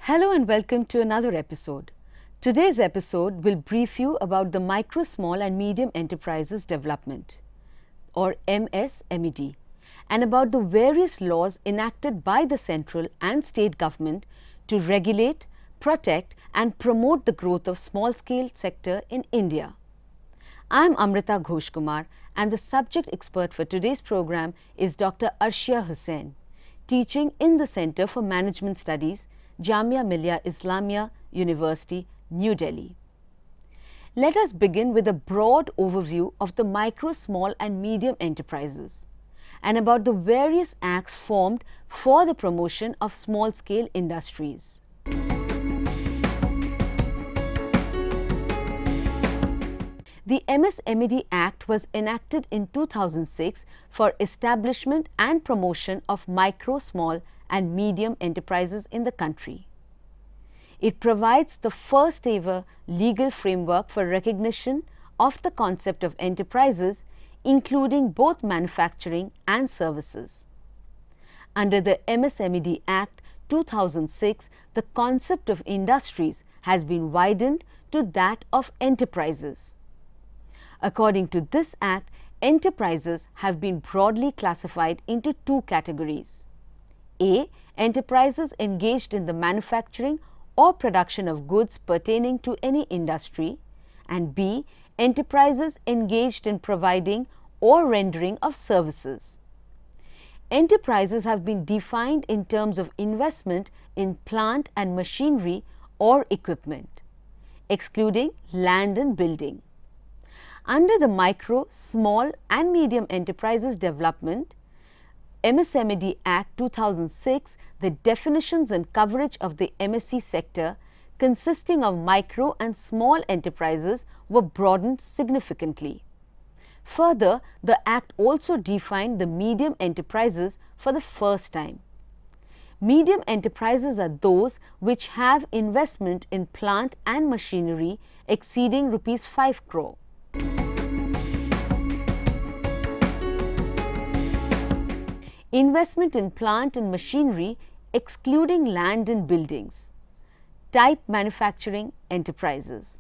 Hello and welcome to another episode. Today's episode will brief you about the Micro, Small and Medium Enterprises Development or MSMED and about the various laws enacted by the central and state government to regulate, protect and promote the growth of small-scale sector in India. I am Amrita Ghosh Kumar and the subject expert for today's program is Dr. Arshia Hussain, teaching in the Center for Management Studies, Jamia Millia Islamia University, New Delhi. Let us begin with a broad overview of the micro, small and medium enterprises and about the various acts formed for the promotion of small-scale industries. The MSMED Act was enacted in 2006 for establishment and promotion of micro, small and medium enterprises in the country. It provides the first ever legal framework for recognition of the concept of enterprises, including both manufacturing and services. Under the MSMED Act 2006, the concept of industries has been widened to that of enterprises. According to this Act, enterprises have been broadly classified into two categories. A. Enterprises engaged in the manufacturing or production of goods pertaining to any industry, and B. Enterprises engaged in providing or rendering of services. Enterprises have been defined in terms of investment in plant and machinery or equipment, excluding land and building. Under the Micro, Small and Medium Enterprises Development MSMED Act 2006, the definitions and coverage of the MSE sector consisting of micro and small enterprises were broadened significantly. Further, the Act also defined the medium enterprises for the first time. Medium enterprises are those which have investment in plant and machinery exceeding Rs 5 crore. Investment in plant and machinery excluding land and buildings. Type manufacturing enterprises.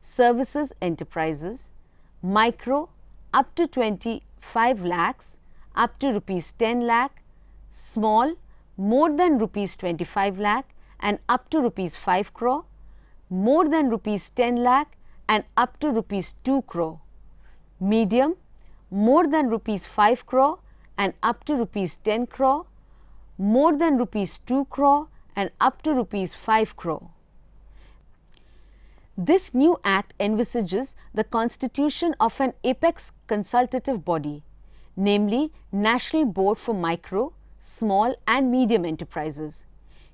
Services enterprises. Micro up to 25 lakhs up to Rs 10 lakh. Small more than Rs 25 lakh and up to Rs 5 crore. More than Rs 10 lakh and up to Rs 2 crore. Medium more than Rs 5 crore and up to Rs 10 crore, more than Rs 2 crore and up to Rs 5 crore. This new Act envisages the constitution of an apex consultative body, namely National Board for Micro, Small and Medium Enterprises,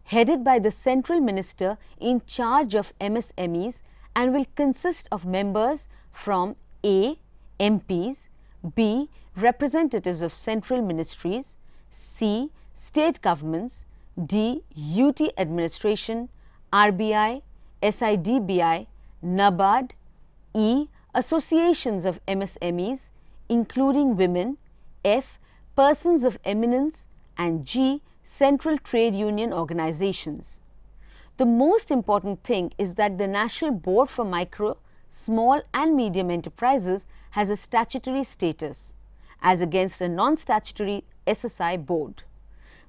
headed by the Central Minister in charge of MSMEs and will consist of members from A. MPs, B. Representatives of central ministries, C. State governments, D. UT administration, RBI, SIDBI, NABARD, E. Associations of MSMEs, including women, F. Persons of eminence, and G. Central trade union organizations. The most important thing is that the National Board for Micro, Small and Medium Enterprises has a statutory status, as against a non-statutory SSI board.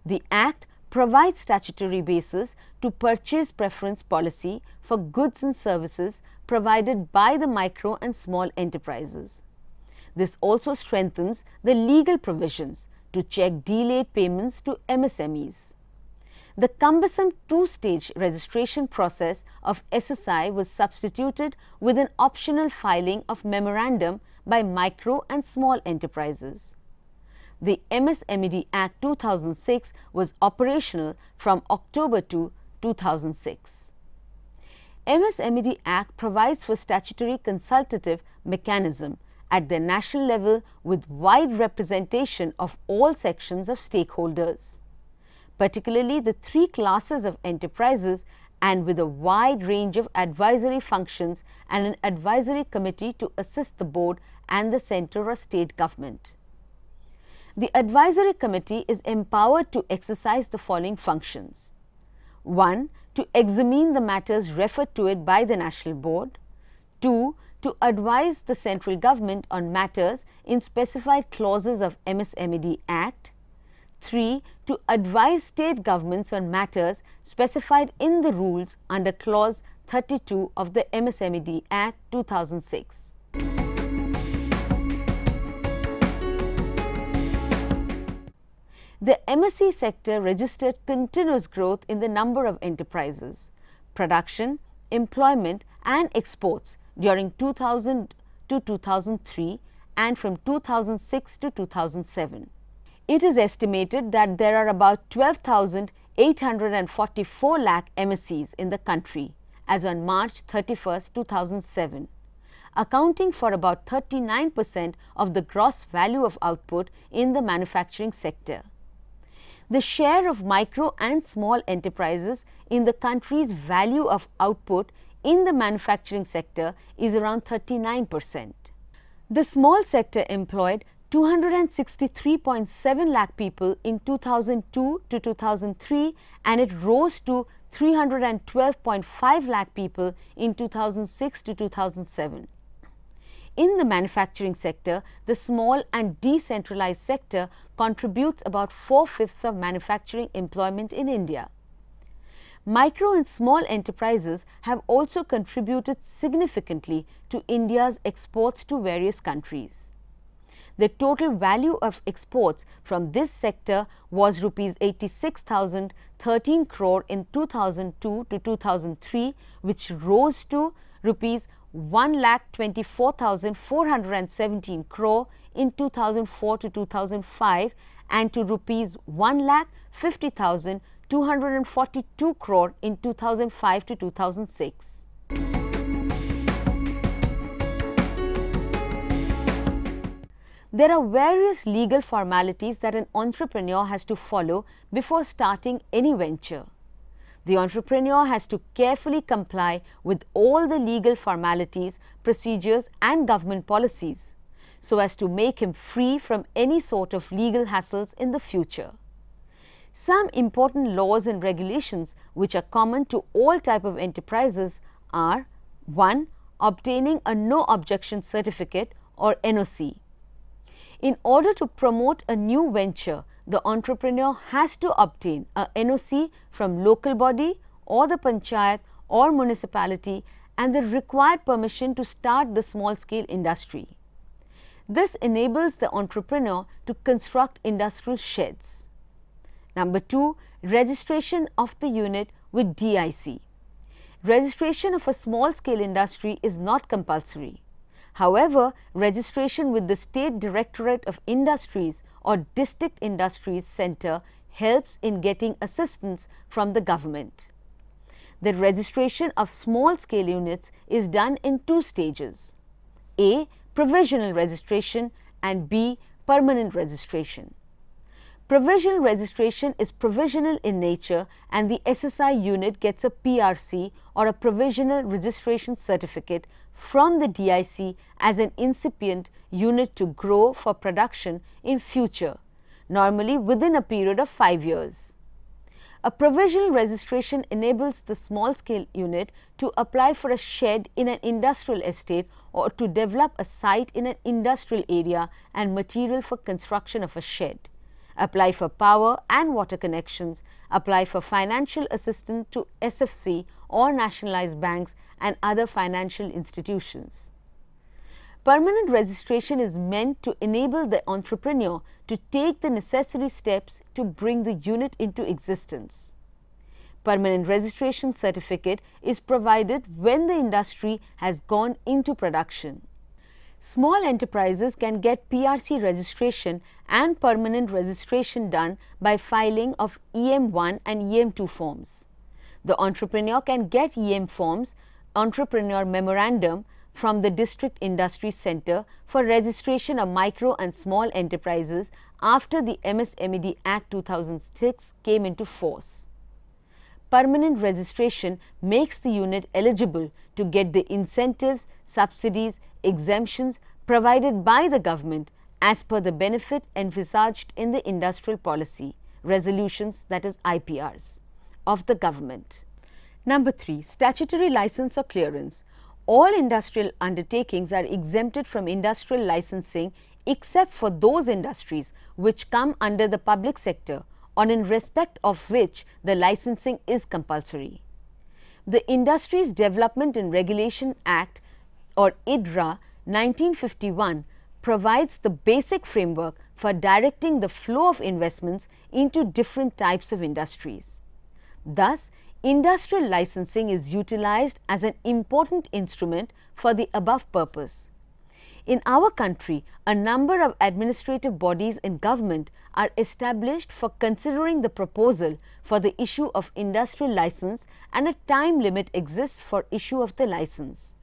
The Act provides statutory basis to purchase preference policy for goods and services provided by the micro and small enterprises. This also strengthens the legal provisions to check delayed payments to MSMEs. The cumbersome two-stage registration process of SSI was substituted with an optional filing of memorandum by micro and small enterprises. The MSMED Act 2006 was operational from October 2, 2006. MSMED Act provides for statutory consultative mechanism at the national level with wide representation of all sections of stakeholders, particularly the three classes of enterprises, and with a wide range of advisory functions and an advisory committee to assist the board and the central or state government. The advisory committee is empowered to exercise the following functions. 1. to examine the matters referred to it by the National Board. 2. To advise the central government on matters in specified clauses of MSMED Act. 3. To advise state governments on matters specified in the rules under clause 32 of the MSMED Act 2006. The MSE sector registered continuous growth in the number of enterprises, production, employment and exports during 2000 to 2003 and from 2006 to 2007. It is estimated that there are about 12,844 lakh MSEs in the country as on March 31, 2007, accounting for about 39% of the gross value of output in the manufacturing sector. The share of micro and small enterprises in the country's value of output in the manufacturing sector is around 39%. The small sector employed 263.7 lakh people in 2002 to 2003 and it rose to 312.5 lakh people in 2006 to 2007. In the manufacturing sector, the small and decentralized sector contributes about 4/5 of manufacturing employment in India. Micro and small enterprises have also contributed significantly to India's exports to various countries. The total value of exports from this sector was Rs 86,013 crore in 2002 to 2003, which rose to Rs 1,24,417 crore in 2004 to 2005 and to Rs 1,50,242 crore in 2005 to 2006. There are various legal formalities that an entrepreneur has to follow before starting any venture. The entrepreneur has to carefully comply with all the legal formalities, procedures and government policies so as to make him free from any sort of legal hassles in the future. Some important laws and regulations which are common to all type of enterprises are: 1. Obtaining a no objection certificate or NOC. In order to promote a new venture, the entrepreneur has to obtain a NOC from local body or the panchayat or municipality and the required permission to start the small scale industry. This enables the entrepreneur to construct industrial sheds. Number 2, registration of the unit with DIC. Registration of a small scale industry is not compulsory. However, registration with the State Directorate of Industries or District Industries Centre helps in getting assistance from the government. The registration of small scale units is done in 2 stages: A. Provisional registration and B. Permanent registration. Provisional registration is provisional in nature and the SSI unit gets a PRC or a provisional registration certificate from the DIC as an incipient unit to grow for production in future, normally within a period of 5 years. A provisional registration enables the small scale unit to apply for a shed in an industrial estate or to develop a site in an industrial area and material for construction of a shed, apply for power and water connections, apply for financial assistance to SFC or nationalized banks and other financial institutions. Permanent registration is meant to enable the entrepreneur to take the necessary steps to bring the unit into existence. Permanent registration certificate is provided when the industry has gone into production. Small enterprises can get PRC registration and permanent registration done by filing of EM1 and EM2 forms. The entrepreneur can get EM forms, Entrepreneur Memorandum, from the District Industry Centre for registration of micro and small enterprises after the MSMED Act 2006 came into force. Permanent registration makes the unit eligible to get the incentives, subsidies, exemptions provided by the government as per the benefit envisaged in the industrial policy resolutions, that is IPRs, of the government. Number 3. Statutory license or clearance. All industrial undertakings are exempted from industrial licensing except for those industries which come under the public sector or in respect of which the licensing is compulsory. The Industries Development and Regulation Act or IDRA 1951 provides the basic framework for directing the flow of investments into different types of industries. Thus, industrial licensing is utilized as an important instrument for the above purpose. In our country, a number of administrative bodies in government are established for considering the proposal for the issue of industrial license, and a time limit exists for issue of the license.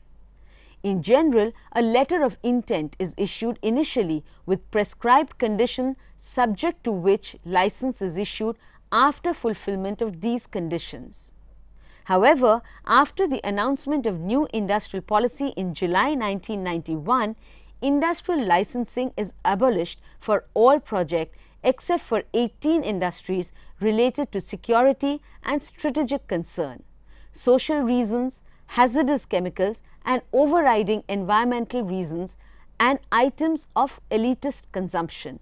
In general, a letter of intent is issued initially with prescribed condition subject to which license is issued after fulfillment of these conditions. However, after the announcement of new industrial policy in July 1991, industrial licensing is abolished for all projects except for 18 industries related to security and strategic concern, social reasons, hazardous chemicals and overriding environmental reasons, and items of elitist consumption.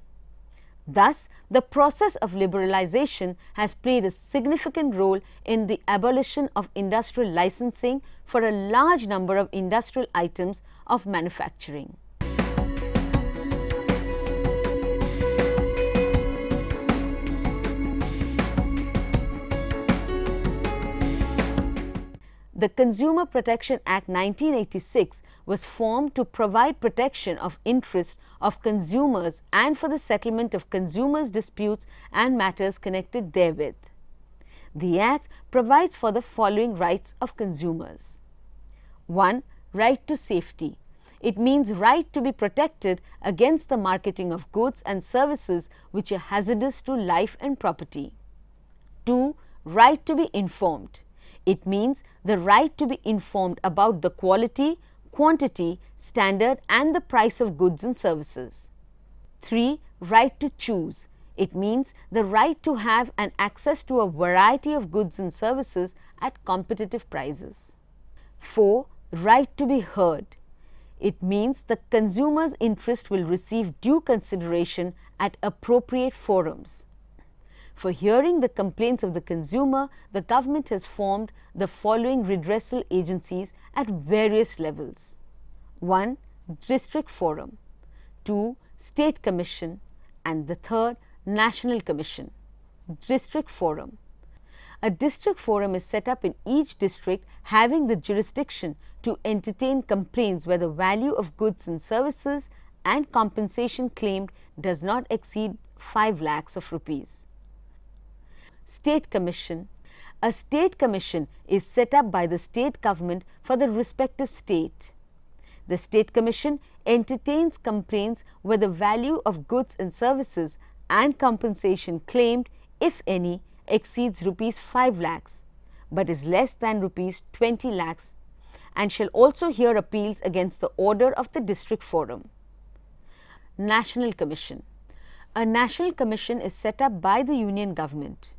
Thus, the process of liberalization has played a significant role in the abolition of industrial licensing for a large number of industrial items of manufacturing. The Consumer Protection Act 1986 was formed to provide protection of interests of consumers and for the settlement of consumers' disputes and matters connected therewith. The Act provides for the following rights of consumers. 1. Right to safety. It means right to be protected against the marketing of goods and services which are hazardous to life and property. 2. Right to be informed. It means the right to be informed about the quality, quantity, standard and the price of goods and services. 3. Right to choose. It means the right to have an access to a variety of goods and services at competitive prices. 4. Right to be heard. It means the consumer's interest will receive due consideration at appropriate forums. For hearing the complaints of the consumer, the government has formed the following redressal agencies at various levels. 1. District Forum. 2. State Commission. And the third, National Commission. District Forum. A district forum is set up in each district having the jurisdiction to entertain complaints where the value of goods and services and compensation claimed does not exceed 5 lakhs of rupees. State Commission. A state commission is set up by the state government for the respective state. The state commission entertains complaints where the value of goods and services and compensation claimed, if any, exceeds rupees 5 lakhs, but is less than rupees 20 lakhs, and shall also hear appeals against the order of the district forum. National Commission. A national commission is set up by the union government.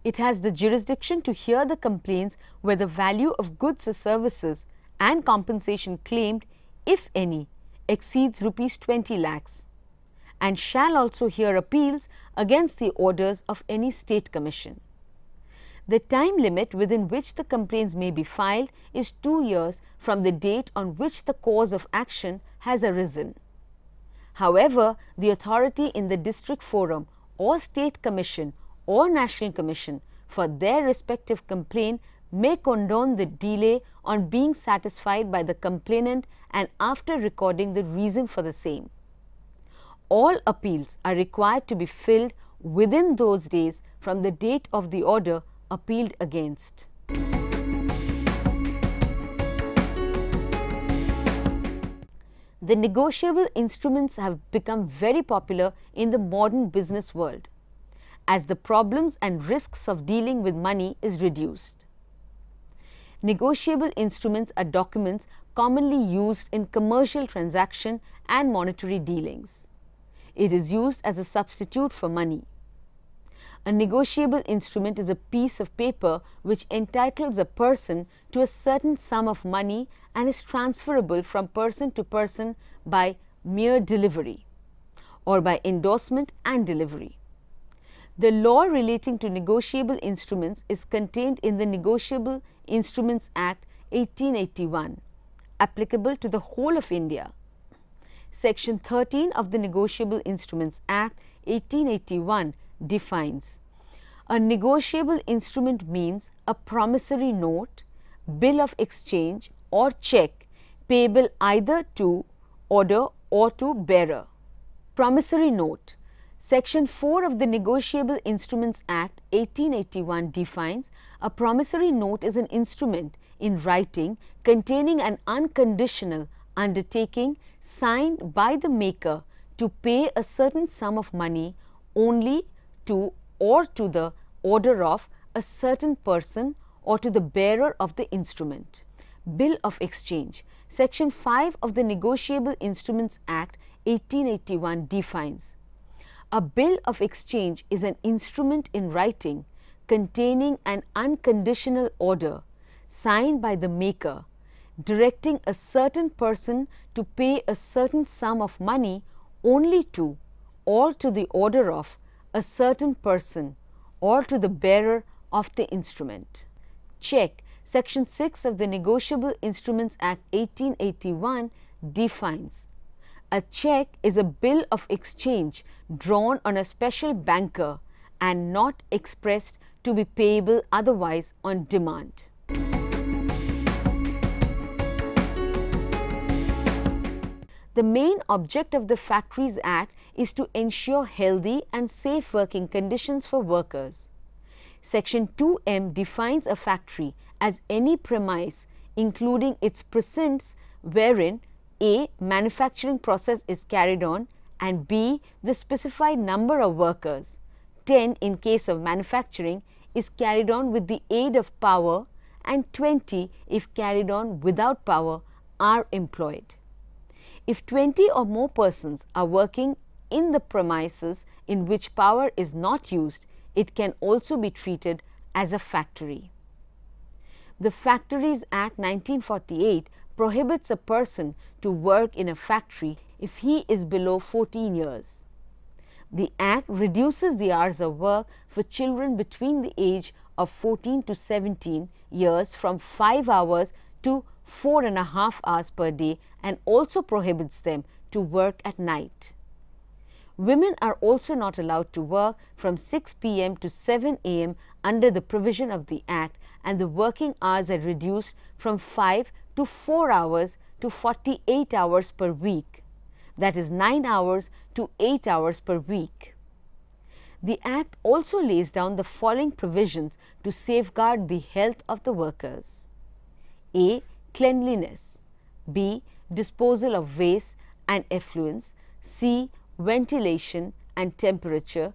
It has the jurisdiction to hear the complaints where the value of goods or services and compensation claimed, if any, exceeds rupees 20 lakhs, and shall also hear appeals against the orders of any state commission. The time limit within which the complaints may be filed is 2 years from the date on which the cause of action has arisen. However, the authority in the district forum or state commission or national commission for their respective complaint may condone the delay on being satisfied by the complainant and after recording the reason for the same. All appeals are required to be filed within those days from the date of the order appealed against. The negotiable instruments have become very popular in the modern business world, as the problems and risks of dealing with money is reduced. Negotiable instruments are documents commonly used in commercial transaction and monetary dealings. It is used as a substitute for money. A negotiable instrument is a piece of paper which entitles a person to a certain sum of money and is transferable from person to person by mere delivery or by endorsement and delivery. The law relating to negotiable instruments is contained in the Negotiable Instruments Act 1881, applicable to the whole of India. Section 13 of the Negotiable Instruments Act 1881 defines: a negotiable instrument means a promissory note, bill of exchange or check payable either to order or to bearer. Promissory note. Section 4 of the Negotiable Instruments Act 1881 defines: a promissory note is an instrument in writing containing an unconditional undertaking signed by the maker to pay a certain sum of money only to or to the order of a certain person or to the bearer of the instrument. Bill of exchange. Section 5 of the Negotiable Instruments Act 1881 defines: a bill of exchange is an instrument in writing containing an unconditional order signed by the maker directing a certain person to pay a certain sum of money only to or to the order of a certain person or to the bearer of the instrument. Check. Section 6 of the Negotiable Instruments Act 1881 defines: a check is a bill of exchange drawn on a special banker and not expressed to be payable otherwise on demand. The main object of the Factories Act is to ensure healthy and safe working conditions for workers. Section 2M defines a factory as any premise including its precincts wherein A. manufacturing process is carried on, and B. the specified number of workers, 10 in case of manufacturing, is carried on with the aid of power, and 20 if carried on without power are employed. If 20 or more persons are working in the premises in which power is not used, it can also be treated as a factory. The Factories Act 1948 prohibits a person to work in a factory if he is below 14 years. The Act reduces the hours of work for children between the age of 14 to 17 years from 5 hours to 4.5 hours per day and also prohibits them to work at night. Women are also not allowed to work from 6 p.m. to 7 a.m. under the provision of the Act, and the working hours are reduced from 5 to 4 hours to 48 hours per week, that is 9 hours to 8 hours per week. The Act also lays down the following provisions to safeguard the health of the workers: A. Cleanliness, B. Disposal of waste and effluents, C. Ventilation and temperature,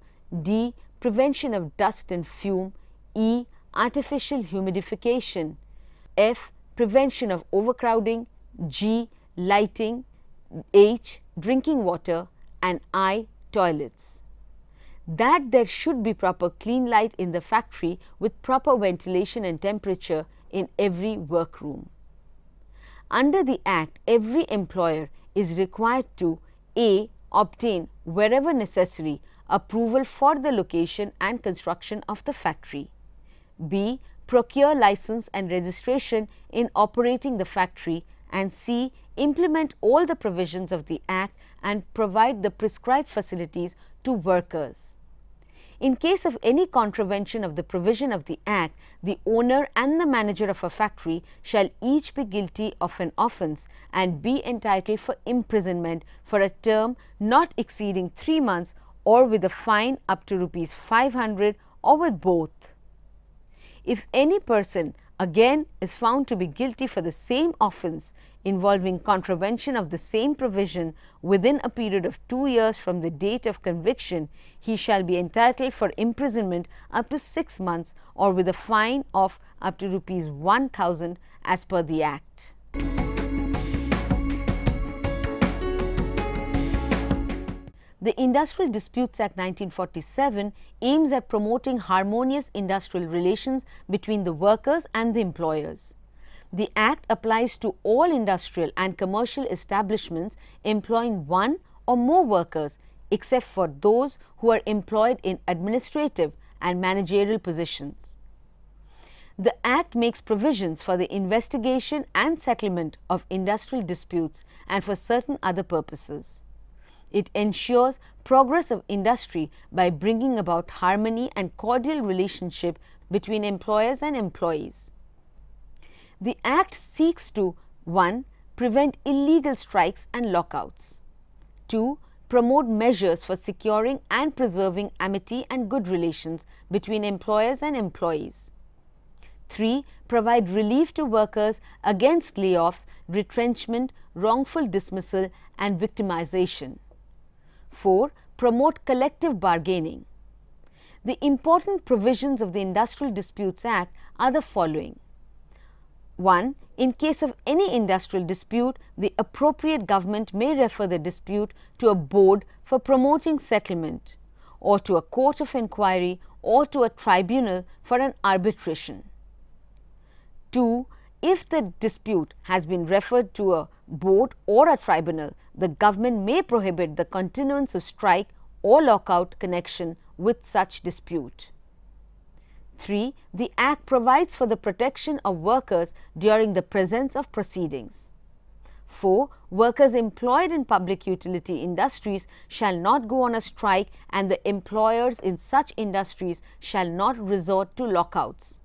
D. Prevention of dust and fume, E. Artificial humidification, F. Prevention of overcrowding, G. Lighting, H. Drinking water, and I. Toilets. That there should be proper clean light in the factory with proper ventilation and temperature in every workroom. Under the Act, every employer is required to A. Obtain, wherever necessary, approval for the location and construction of the factory, B. Procure license and registration in operating the factory, and C. Implement all the provisions of the Act and provide the prescribed facilities to workers. In case of any contravention of the provision of the Act, the owner and the manager of a factory shall each be guilty of an offence and be entitled for imprisonment for a term not exceeding 3 months, or with a fine up to ₹500, or with both. If any person again is found to be guilty for the same offence involving contravention of the same provision within a period of 2 years from the date of conviction, he shall be entitled for imprisonment up to 6 months, or with a fine of up to ₹1,000 as per the Act. The Industrial Disputes Act 1947 aims at promoting harmonious industrial relations between the workers and the employers. The Act applies to all industrial and commercial establishments employing one or more workers, except for those who are employed in administrative and managerial positions. The Act makes provisions for the investigation and settlement of industrial disputes and for certain other purposes. It ensures progress of industry by bringing about harmony and cordial relationship between employers and employees. The Act seeks to 1. Prevent illegal strikes and lockouts, 2. Promote measures for securing and preserving amity and good relations between employers and employees, 3. Provide relief to workers against layoffs, retrenchment, wrongful dismissal and victimization, 4. Promote collective bargaining. The important provisions of the Industrial Disputes Act are the following. 1. In case of any industrial dispute, the appropriate government may refer the dispute to a board for promoting settlement, or to a court of inquiry, or to a tribunal for an arbitration. 2. If the dispute has been referred to a board or a tribunal, the government may prohibit the continuance of strike or lockout connection with such dispute. 3. The Act provides for the protection of workers during the presence of proceedings. 4. Workers employed in public utility industries shall not go on a strike, and the employers in such industries shall not resort to lockouts.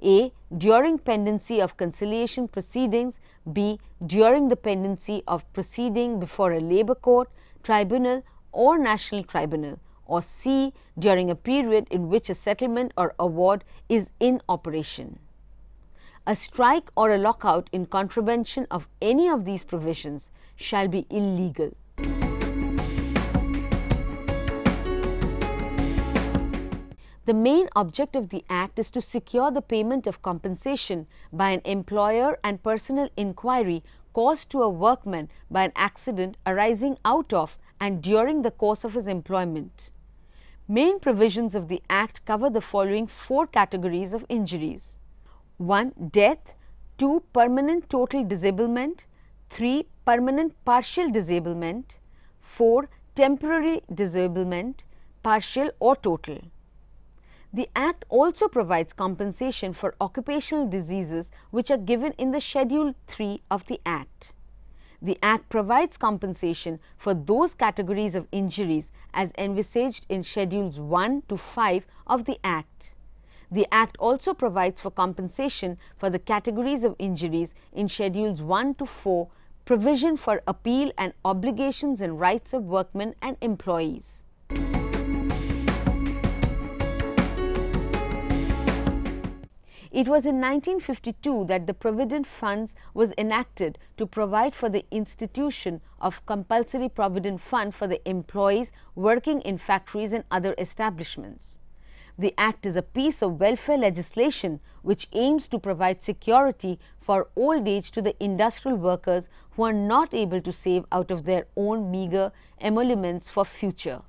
A. During pendency of conciliation proceedings. B. During the pendency of proceeding before a labour court, tribunal or national tribunal. Or C. During a period in which a settlement or award is in operation. A strike or a lockout in contravention of any of these provisions shall be illegal. The main object of the Act is to secure the payment of compensation by an employer and personal inquiry caused to a workman by an accident arising out of and during the course of his employment. Main provisions of the Act cover the following 4 categories of injuries. 1. Death, 2. Permanent total disablement, 3. Permanent partial disablement, 4. Temporary disablement, partial or total. The Act also provides compensation for occupational diseases which are given in the Schedule 3 of the Act. The Act provides compensation for those categories of injuries as envisaged in Schedules 1 to 5 of the Act. The Act also provides for compensation for the categories of injuries in Schedules 1 to 4, provision for appeal and obligations and rights of workmen and employees. It was in 1952 that the Provident Funds was enacted to provide for the institution of compulsory provident fund for the employees working in factories and other establishments. The Act is a piece of welfare legislation which aims to provide security for old age to the industrial workers who are not able to save out of their own meagre emoluments for future.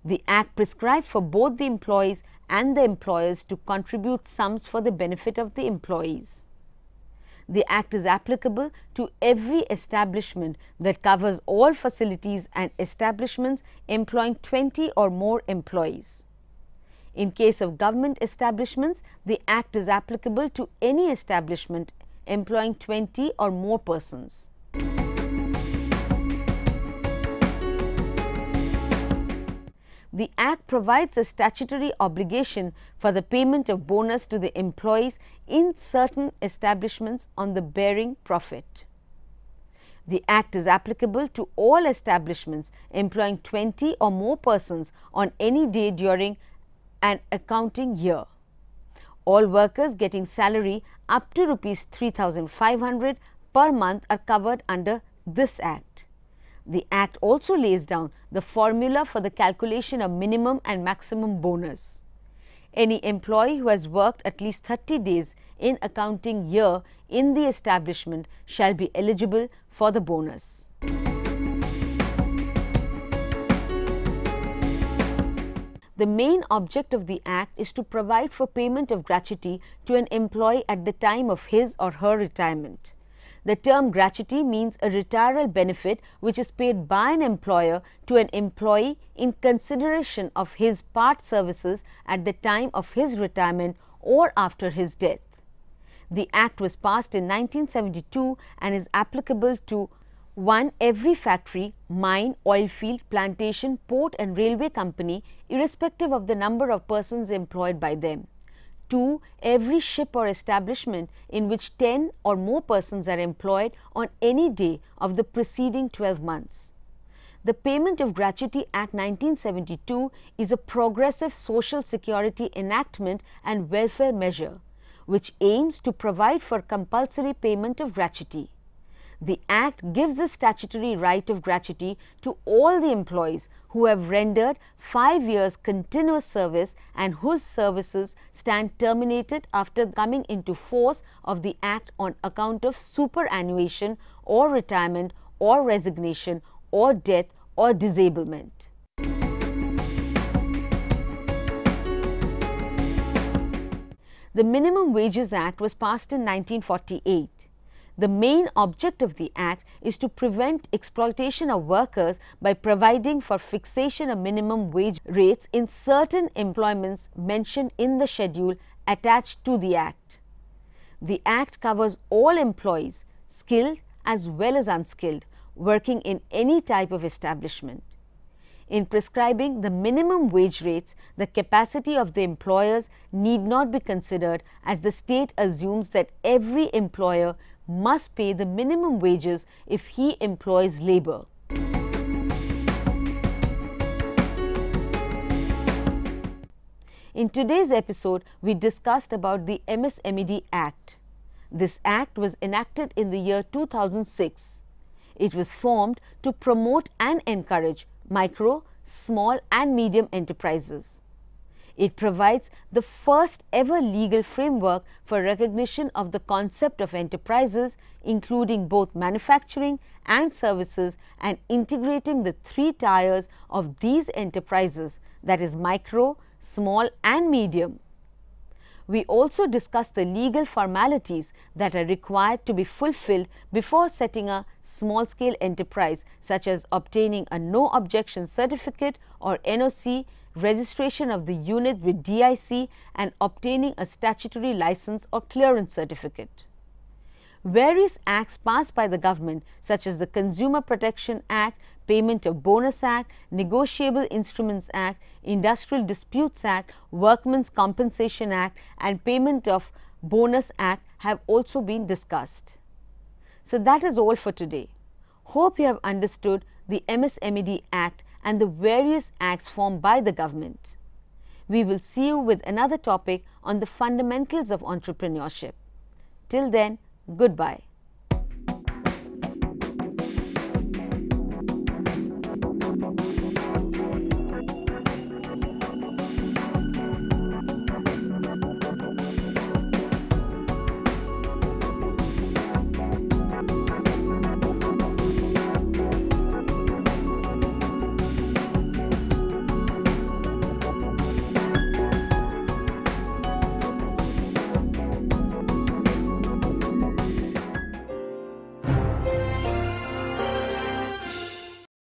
The Act prescribed for both the employees and the employers to contribute sums for the benefit of the employees. The Act is applicable to every establishment that covers all facilities and establishments employing 20 or more employees. In case of government establishments, the Act is applicable to any establishment employing 20 or more persons. The Act provides a statutory obligation for the payment of bonus to the employees in certain establishments on the bearing profit. The Act is applicable to all establishments employing 20 or more persons on any day during an accounting year. All workers getting salary up to Rs 3,500 per month are covered under this Act. The Act also lays down the formula for the calculation of minimum and maximum bonus. Any employee who has worked at least 30 days in accounting year in the establishment shall be eligible for the bonus. The main object of the Act is to provide for payment of gratuity to an employee at the time of his or her retirement. The term gratuity means a retiral benefit which is paid by an employer to an employee in consideration of his part services at the time of his retirement or after his death. The Act was passed in 1972 and is applicable to 1. Every factory, mine, oil field, plantation, port and railway company, irrespective of the number of persons employed by them. 2. Every ship or establishment in which 10 or more persons are employed on any day of the preceding 12 months. The Payment of Gratuity Act 1972 is a progressive social security enactment and welfare measure, which aims to provide for compulsory payment of gratuity. The Act gives the statutory right of gratuity to all the employees who have rendered 5 years continuous service and whose services stand terminated after coming into force of the Act on account of superannuation or retirement or resignation or death or disablement. The Minimum Wages Act was passed in 1948. The main object of the Act is to prevent exploitation of workers by providing for fixation of minimum wage rates in certain employments mentioned in the schedule attached to the Act. The Act covers all employees, skilled as well as unskilled, working in any type of establishment. In prescribing the minimum wage rates, the capacity of the employers need not be considered, as the state assumes that every employer must pay the minimum wages if he employs labor. In today's episode, we discussed about the MSMED Act. This Act was enacted in the year 2006. It was formed to promote and encourage micro, small and medium enterprises. It provides the first ever legal framework for recognition of the concept of enterprises, including both manufacturing and services, and integrating the 3 tiers of these enterprises, that is micro, small and medium. We also discussed the legal formalities that are required to be fulfilled before setting a small-scale enterprise, such as obtaining a no objection certificate or NOC, registration of the unit with DIC and obtaining a statutory license or clearance certificate. Various acts passed by the government, such as the Consumer Protection Act, Payment of Bonus Act, Negotiable Instruments Act, Industrial Disputes Act, Workmen's Compensation Act and Payment of Bonus Act have also been discussed. So that is all for today. Hope you have understood the MSMED Act and the various acts formed by the government. We will see you with another topic on the fundamentals of entrepreneurship. Till then, goodbye.